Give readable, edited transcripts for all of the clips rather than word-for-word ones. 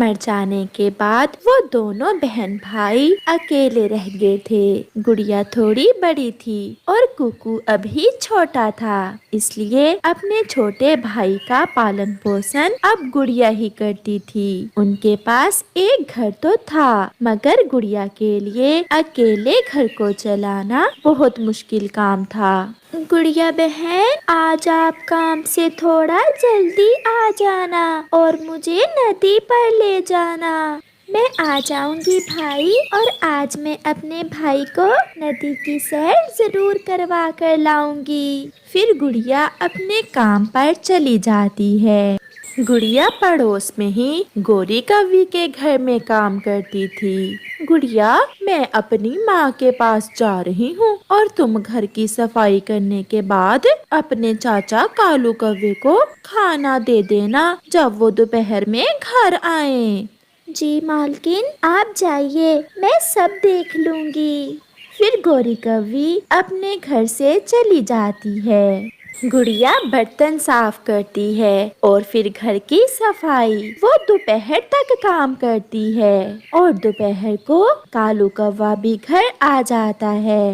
मर जाने के बाद वो दोनों बहन भाई अकेले रह गए थे। गुड़िया थोड़ी बड़ी थी और कुकू अभी छोटा था, इसलिए अपने छोटे भाई का पालन पोषण अब गुड़िया ही करती थी। उनके पास एक घर तो था, मगर गुड़िया के लिए अकेले घर को चलाना बहुत मुश्किल काम था। गुड़िया बहन, आज आप काम से थोड़ा जल्दी आ जाना और मुझे नदी पर ले जाना। मैं आ जाऊंगी भाई, और आज मैं अपने भाई को नदी की सैर जरूर करवा कर लाऊंगी। फिर गुड़िया अपने काम पर चली जाती है। गुड़िया पड़ोस में ही गोरी कौवी के घर में काम करती थी। गुड़िया, मैं अपनी माँ के पास जा रही हूँ और तुम घर की सफाई करने के बाद अपने चाचा कालू कौवे को खाना दे देना जब वो दोपहर में घर आए। जी मालकिन, आप जाइए, मैं सब देख लूंगी। फिर गोरी कौवी अपने घर से चली जाती है। गुड़िया बर्तन साफ करती है और फिर घर की सफाई। वो दोपहर तक काम करती है और दोपहर को कालू कौवा भी घर आ जाता है।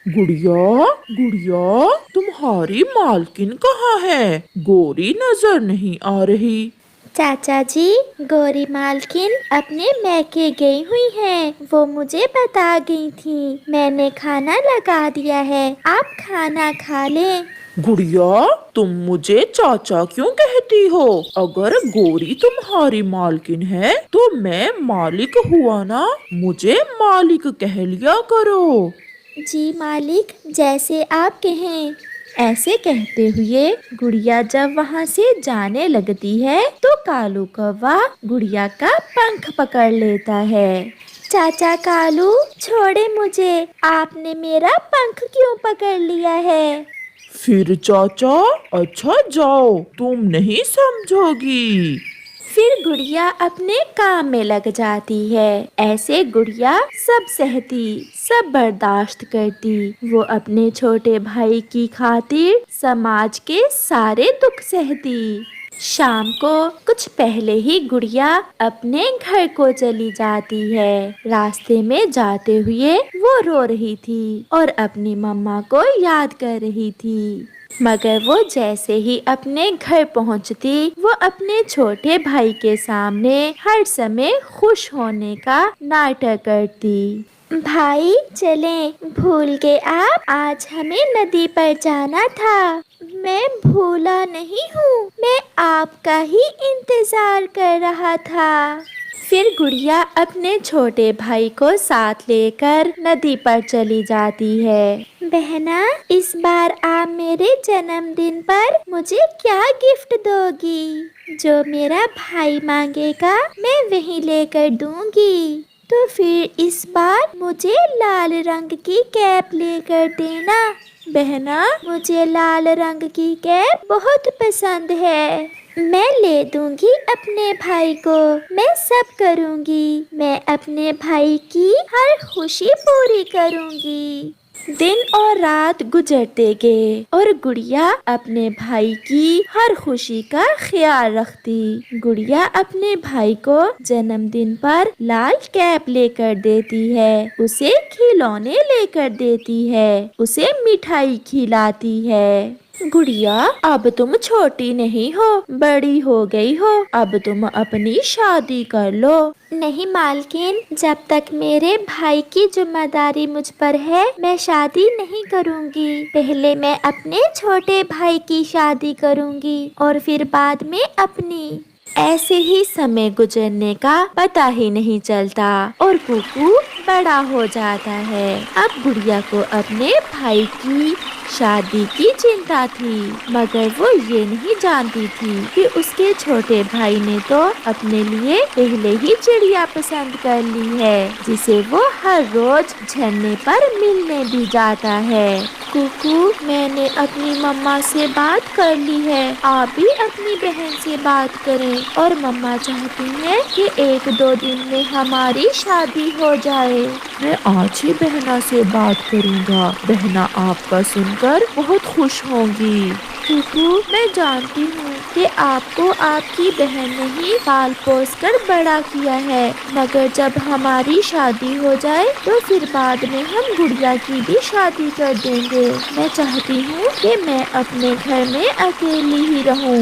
गुड़िया, गुड़िया, तुम्हारी मालकिन कहाँ है? गोरी नजर नहीं आ रही। चाचा जी, गोरी मालकिन अपने मैके गई हुई हैं। वो मुझे बता गई थी। मैंने खाना लगा दिया है, आप खाना खा लें। गुड़िया, तुम मुझे चाचा क्यों कहती हो? अगर गोरी तुम्हारी मालकिन है तो मैं मालिक हुआ ना, मुझे मालिक कह लिया करो। जी मालिक, जैसे आप कहें। ऐसे कहते हुए गुड़िया जब वहाँ से जाने लगती है तो कालू कौवा गुड़िया का पंख पकड़ लेता है। चाचा कालू, छोड़े मुझे, आपने मेरा पंख क्यों पकड़ लिया है? फिर चाचा, अच्छा जाओ, तुम नहीं समझोगी। फिर गुड़िया अपने काम में लग जाती है। ऐसे गुड़िया सब सहती, सब बर्दाश्त करती। वो अपने छोटे भाई की खातिर समाज के सारे दुख सहती। शाम को कुछ पहले ही गुड़िया अपने घर को चली जाती है। रास्ते में जाते हुए वो रो रही थी और अपनी मम्मा को याद कर रही थी। मगर वो जैसे ही अपने घर पहुंचती, वो अपने छोटे भाई के सामने हर समय खुश होने का नाटक करती। भाई चलें, भूल गए आप, आज हमें नदी पर जाना था। मैं भूला नहीं हूँ, मैं आपका ही इंतजार कर रहा था। फिर गुड़िया अपने छोटे भाई को साथ लेकर नदी पर चली जाती है। बहना, इस बार आप मेरे जन्मदिन पर मुझे क्या गिफ्ट दोगी? जो मेरा भाई मांगेगा मैं वही लेकर दूंगी। तो फिर इस बार मुझे लाल रंग की कैप लेकर देना। बहना, मुझे लाल रंग की कैप बहुत पसंद है। मैं ले दूंगी अपने भाई को, मैं सब करूंगी। मैं अपने भाई की हर खुशी पूरी करूंगी। दिन और रात गुजरते गए और गुड़िया अपने भाई की हर खुशी का ख्याल रखती। गुड़िया अपने भाई को जन्मदिन पर लाल कैप लेकर देती है, उसे खिलौने लेकर देती है, उसे मिठाई खिलाती है। गुड़िया, अब तुम छोटी नहीं हो, बड़ी हो गई हो, अब तुम अपनी शादी कर लो। नहीं मालकिन, जब तक मेरे भाई की जिम्मेदारी मुझ पर है मैं शादी नहीं करूंगी। पहले मैं अपने छोटे भाई की शादी करूंगी और फिर बाद में अपनी। ऐसे ही समय गुजरने का पता ही नहीं चलता और कुकू बड़ा हो जाता है। अब गुड़िया को अपने भाई की शादी की चिंता थी, मगर वो ये नहीं जानती थी कि उसके छोटे भाई ने तो अपने लिए पहले ही चिड़िया पसंद कर ली है, जिसे वो हर रोज झरने पर मिलने भी जाता है। कुकू, मैंने अपनी मम्मा से बात कर ली है, आप भी अपनी बहन से बात करें। और मम्मा चाहती हैं कि 1-2 दिन में हमारी शादी हो जाए। मैं आज ही बहना से बात करूँगा, बहना आपका सुनकर बहुत खुश होंगी। कुकू, मैं जानती हूँ کہ آپ کو آپ کی بہن نے ہی پال پوس کر بڑا کیا ہے، مگر جب ہماری شادی ہو جائے تو پھر بعد میں ہم گڑیا کی بھی شادی کر دیں گے۔ میں چاہتی ہوں کہ میں اپنے گھر میں اکیلی ہی رہوں۔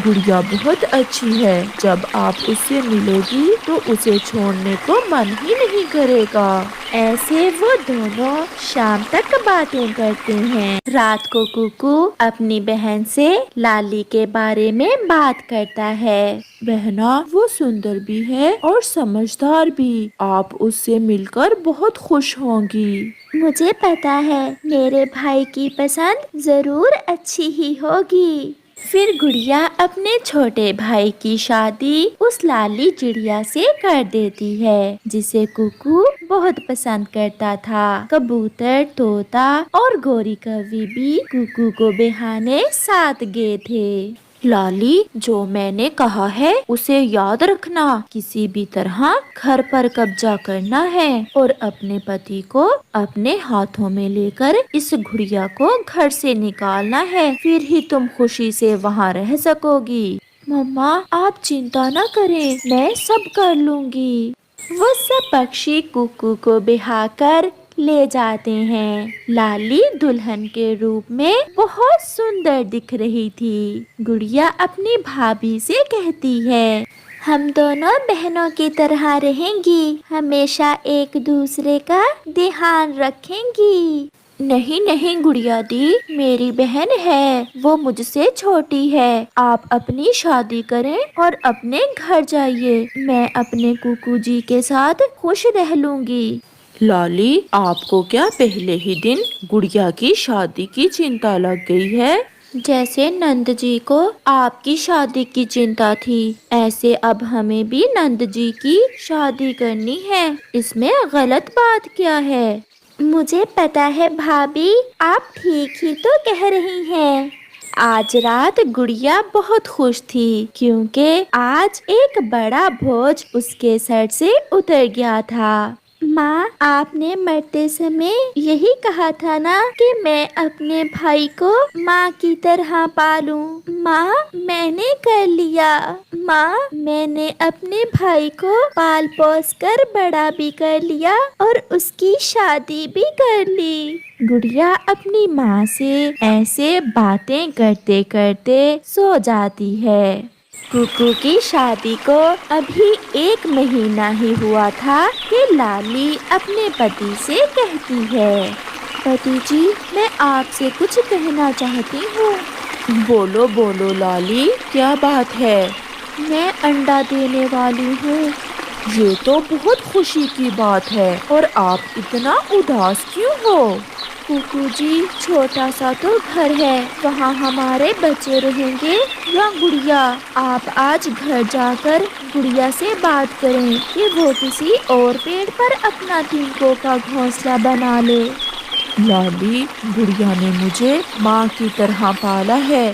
گڑیا بہت اچھی ہے، جب آپ اس سے ملو گی تو اسے چھوڑنے کو من ہی نہیں کرے گا۔ ایسے وہ دونوں شام تک باتیں کرتے ہیں۔ رات کو کوکو اپنی بہن سے لالی کے بارے میں بات کرتا ہے۔ بہنا، وہ سندر بھی ہے اور سمجھدار بھی، آپ اس سے مل کر بہت خوش ہوں گی۔ مجھے پتا ہے، میرے بھائی کی پسند ضرور اچھی ہی ہوگی۔ پھر گڑیا اپنے چھوٹے بھائی کی شادی اس لالی چڑیا سے کر دیتی ہے جسے کوکو بہت پسند کرتا تھا۔ کبوتر، طوطا اور گوری کوی بھی کوکو کو بہانے ساتھ گئے تھے۔ لالی، جو میں نے کہا ہے اسے یاد رکھنا، کسی بھی طرح گھر پر قبضہ کرنا ہے اور اپنے پتی کو اپنے ہاتھوں میں لے کر اس گڑیا کو گھر سے نکالنا ہے، پھر ہی تم خوشی سے وہاں رہ سکو گی۔ مما، آپ چنتا نہ کریں، میں سب کر لوں گی۔ وہ سب پکشی کوکو کو بہا کر لے جاتے ہیں۔ لالی دلہن کے روپ میں بہت سندر دکھ رہی تھی۔ گڑیا اپنی بھابھی سے کہتی ہے، ہم دونوں بہنوں کی طرح رہیں گی، ہمیشہ ایک دوسرے کا دھیان رکھیں گی۔ نہیں نہیں گڑیا دی، میری بہن ہے، وہ مجھ سے چھوٹی ہے۔ آپ اپنی شادی کریں اور اپنے گھر جائیے، میں اپنے کوکو جی کے ساتھ خوش رہ لوں گی۔ لالی، آپ کو کیا پہلے ہی دن گڑیا کی شادی کی چنتا لگ گئی ہے؟ جیسے نند جی کو آپ کی شادی کی چنتا تھی، ایسے اب ہمیں بھی نند جی کی شادی کرنی ہے، اس میں غلط بات کیا ہے؟ مجھے پتا ہے بھابھی، آپ ٹھیک ہی تو کہہ رہی ہیں۔ آج رات گڑیا بہت خوش تھی کیونکہ آج ایک بڑا بوجھ اس کے سر سے اتر گیا تھا۔ ماں، آپ نے مرتے سمے یہی کہا تھا نا کہ میں اپنے بھائی کو ماں کی طرح پالوں۔ ماں، میں نے کر لیا۔ ماں، میں نے اپنے بھائی کو پال پوس کر بڑا بھی کر لیا اور اس کی شادی بھی کر لی۔ گڑیا اپنی ماں سے ایسے باتیں کرتے کرتے سو جاتی ہے۔ کوکو کی شادی کو ابھی 1 مہینہ ہی ہوا تھا کہ لالی اپنے پتی سے کہتی ہے، پتی جی، میں آپ سے کچھ کہنا چاہتی ہوں۔ بولو بولو لالی، کیا بات ہے؟ میں انڈا دینے والی ہوں۔ یہ تو بہت خوشی کی بات ہے، اور آپ اتنا اداس کیوں ہو؟ کوکو جی، چھوٹا سا تو گھر ہے، وہاں ہمارے بچے رہیں گے یا گڑیا؟ آپ آج گھر جا کر گڑیا سے بات کریں کہ وہ کسی اور پیڑ پر اپنا تینکوں کا گھونسلہ بنا لے۔ لالی، گڑیا نے مجھے ماں کی طرح پالا ہے،